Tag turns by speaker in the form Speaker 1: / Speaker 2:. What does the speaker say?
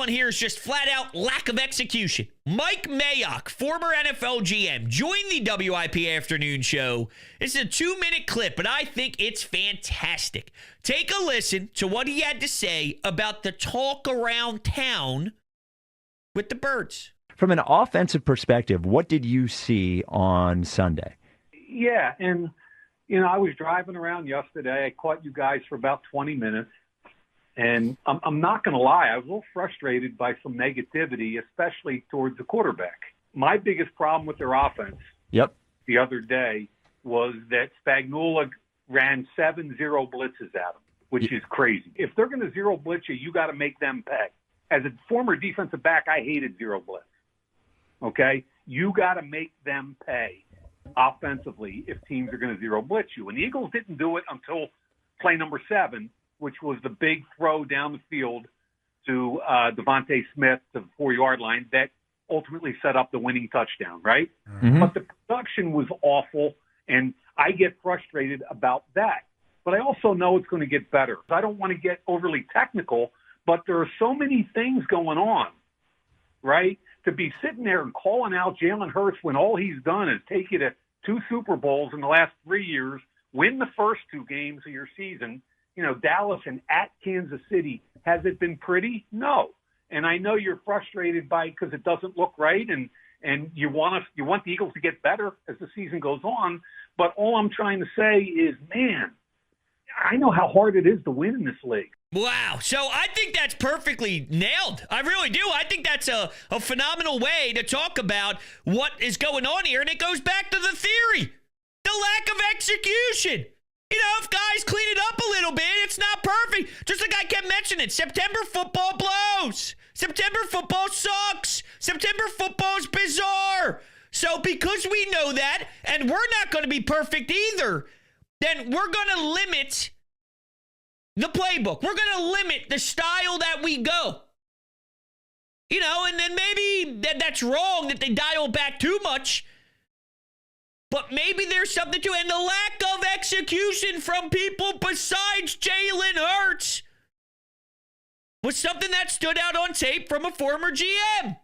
Speaker 1: one here is just flat out lack of execution. Mike Mayock, former NFL GM, joined the WIP afternoon show. It's a 2-minute clip, but I think it's fantastic. Take a listen to what he had to say about the talk around town with the Birds.
Speaker 2: From an offensive perspective, what did you see on Sunday?
Speaker 3: Yeah, and, I was driving around yesterday. I caught you guys for about 20 minutes. And I'm not going to lie, I was a little frustrated by some negativity, especially towards the quarterback. My biggest problem with their offense the other day was that Spagnuolo ran 7 zero blitzes at them, which is crazy. If they're going to zero blitz you, you got to make them pay. As a former defensive back, I hated zero blitz. Okay? You got to make them pay offensively if teams are going to zero blitz you. And the Eagles didn't do it until play number 7, which was the big throw down the field to Devontae Smith to the 4-yard line that ultimately set up the winning touchdown, right? Mm-hmm. But the production was awful, and I get frustrated about that. But I also know it's going to get better. I don't want to get overly technical, but there are so many things going on, right? To be sitting there and calling out Jalen Hurts when all he's done is take you to 2 Super Bowls in the last 3 years, win the first 2 games of your season, Dallas and at Kansas City, has it been pretty? No. And I know you're frustrated by it because it doesn't look right, and you want the Eagles to get better as the season goes on. But all I'm trying to say is, man, I know how hard it is to win in this league.
Speaker 1: Wow. So I think that's perfectly nailed. I really do. I think that's a phenomenal way to talk about what is going on here, and it goes back to the theory, the lack of execution. If guys clean it up a little bit, it's not perfect. Just like I kept mentioning, September football blows. September football sucks. September football is bizarre. So because we know that, and we're not going to be perfect either, then we're going to limit the playbook. We're going to limit the style that we go. And then maybe that's wrong that they dial back too much. But maybe there's something to it. And the lack of execution from people besides Jalen Hurts was something that stood out on tape from a former GM.